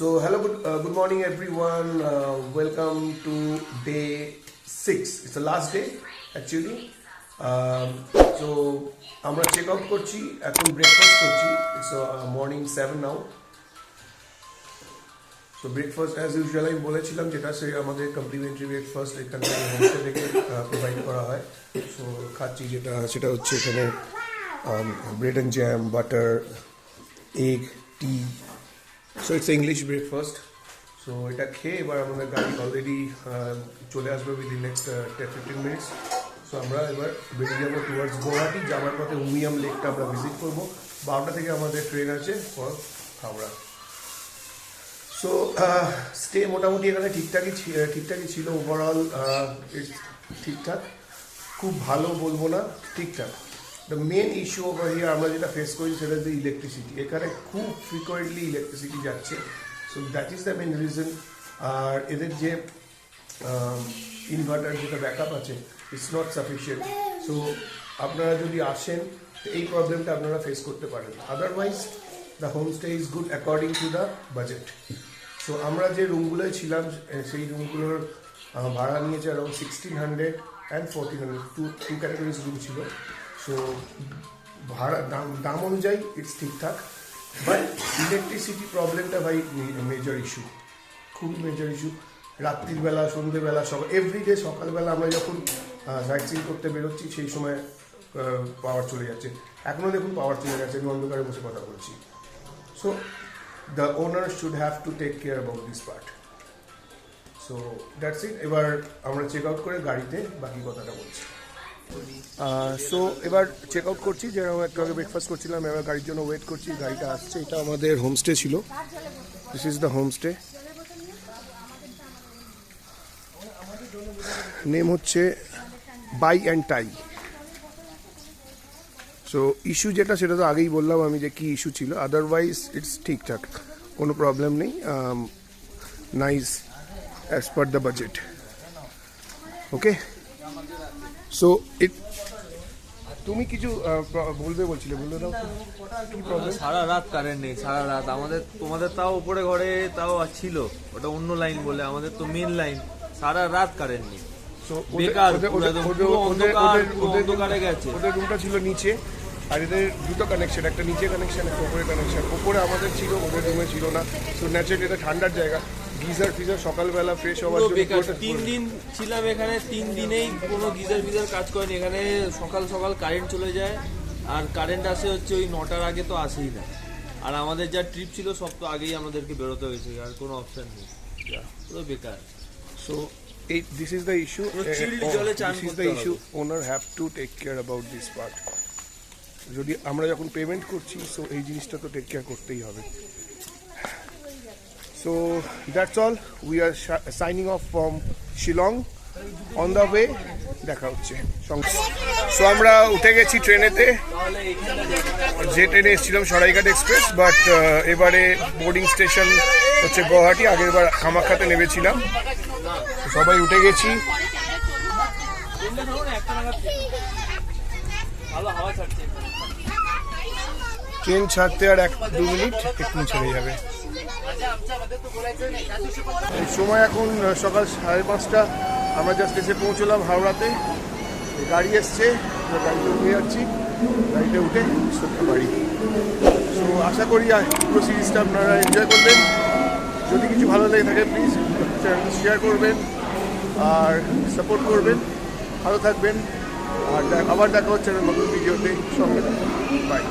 So hello, good morning everyone. Welcome to day 6. It's the last day actually. So আমরা check out করছি, এখন breakfast করছি. It's morning 7 now. So breakfast as usual আমি বলেছিলাম যেটা সে আমাদের কমপ্লিমেন্টারি ব্রেকফাস্ট এখান থেকে হোমস্টে থেকে প্রোভাইড করা হয়. সো খাচ্ছি যেটা সেটা হচ্ছে এখানে bread and jam, butter, egg, T. So it's English breakfast. So এটা খেয়ে এবার আমাদের গাড়ি অলরেডি চলে আসবে উইদিন নেক্সট 10-15 মিনিটস. সো আমরা এবার বেরিয়ে যাবো টুয়ার্ডস গুয়াহাটি. যাওয়ার পথে উমিয়াম লেকটা আমরা ভিজিট করবো. 12টা থেকে আমাদের ট্রেন আছে ফর হাওড়া. সো স্টে মোটামুটি এখানে ঠিকঠাকই ছিল. ওভারঅল ঠিকঠাক, খুব ভালো বলবো না, ঠিকঠাক. The main issue over here আমরা যেটা ফেস করি সেটা হচ্ছে ইলেকট্রিসিটি. এখানে খুব ফ্রিকোয়েন্টলি ইলেকট্রিসিটি যাচ্ছে. So that is the main reason. আর এদের যে ইনভার্টার যেটা ব্যাকআপ আছে, ইটস নট সাফিসিয়েন্ট. সো আপনারা যদি আসেন এই প্রবলেমটা আপনারা ফেস করতে পারেন. Otherwise the homestay is good according to the budget. So আমরা যে রুমগুলোয় ছিলাম সেই রুমগুলোর ভাড়া নিয়েছে around 1600 and 1400. Two categories room ছিল. সো ভাড়া দাম অনুযায়ী ইটস ঠিকঠাক. বাট ইলেকট্রিসিটি প্রবলেমটা ভাই মেজর ইস্যু, খুবই মেজর ইস্যু. রাত্রিবেলা, সন্ধ্যেবেলা, এভরিডে সকালবেলা আমরা যখন সাইট সিন করতে বেরোচ্ছি সেই সময় পাওয়ার চলে যাচ্ছে. এখনও দেখুন পাওয়ার চলে যাচ্ছে, আমি অন্ধকারে বসে কথা বলছি. So the owner should have to take care about this part. So that's it. এবার আমরা চেক আউট করে গাড়িতে বাকি কথাটা বলছি. সো এবার চেক আউট করছি. যেরকম একটু আগে ব্রেকফাস্ট করছিলাম, এবার গাড়ির জন্য ওয়েট করছি. গাড়িটা আসছে. এটা আমাদের হোমস্টে ছিল. This is the homestay. Name হচ্ছে by and tie. So issue যেটা সেটা তো আগেই বললাম আমি যে কী ইস্যু ছিল. আদারওয়াইজ ইটস ঠিকঠাক, কোনো প্রবলেম নেই. Nice as per the budget. Okay. So তুমি কিছু বলবে বলছিলে, বললে দাও কি প্রবলেম. সারা রাত কারেন্ট নেই, সারা রাত. তোমাদের তাও উপরে ঘরে তাও ছিল, ওটা অন্য লাইন বলে, আমাদের তো মেন লাইন. সারা রাত কারেন্ট নেই. ওদের রুমটা ছিল নিচে, আর এদের দুটো কানেকশন, একটা নিচে কানেকশন, একটা উপরে কানেকশন. ওপরে আমাদের ছিল, ওদের রুমে ছিল না. সো ন্যাচারালি এটা ঠান্ডার জায়গা. গিজার ফিজার সকালবেলা ফ্রেশ হওয়ার জন্য 3 দিন ছিলাম এখানে. 3 দিনেই কোনো গিজার ফিজার কাজ করেনি. এখানে সকাল সকাল কারেন্ট চলে যায়, আর কারেন্ট আসে হচ্ছে ওই 9টার আগে তো আসেই না. আর আমাদের যা ট্রিপ ছিল সব তো আগেই আমাদেরকে বেরোতে হয়েছে, আর কোনো অপশন নেই, তো বেকার. So this is the issue. This is the issue. Owner have to take care about this part. যদি আমরা যখন পেমেন্ট করছি, সো এই জিনিসটা তো টেক কেয়ার করতেই হবে. So that's all. We are signing off from Shillong. On the way দেখা হচ্ছে. সো আমরা উঠে গেছি ট্রেনেতে. যে ট্রেনে এসেছিলাম সরাইঘাট এক্সপ্রেস, বাট এবারে বোর্ডিং স্টেশন হচ্ছে গুয়াহাটি. আগের বার কামাখ্যাতে নেমেছিলাম. সবাই উঠে গেছি. ট্রেন ছাড়তে আর 1-2 মিনিট, একটু ছেড়ে যাবে. সময় এখন সকাল 5:30. আমরা জাস্ট এসে পৌঁছলাম হাওড়াতে. গাড়ি এসছে, গাড়িতে উঠে যাচ্ছি. গাড়িতে উঠে সত্যি বাড়ি. সো আশা করি পুরো সিরিজটা আপনারা এনজয় করবেন. যদি কিছু ভালো লেগে থাকে প্লিজ চ্যানেলটা শেয়ার করবেন আর সাপোর্ট করবেন. ভালো থাকবেন. আর আবার দেখা হচ্ছে নতুন ভিডিওতে. সঙ্গে বাই.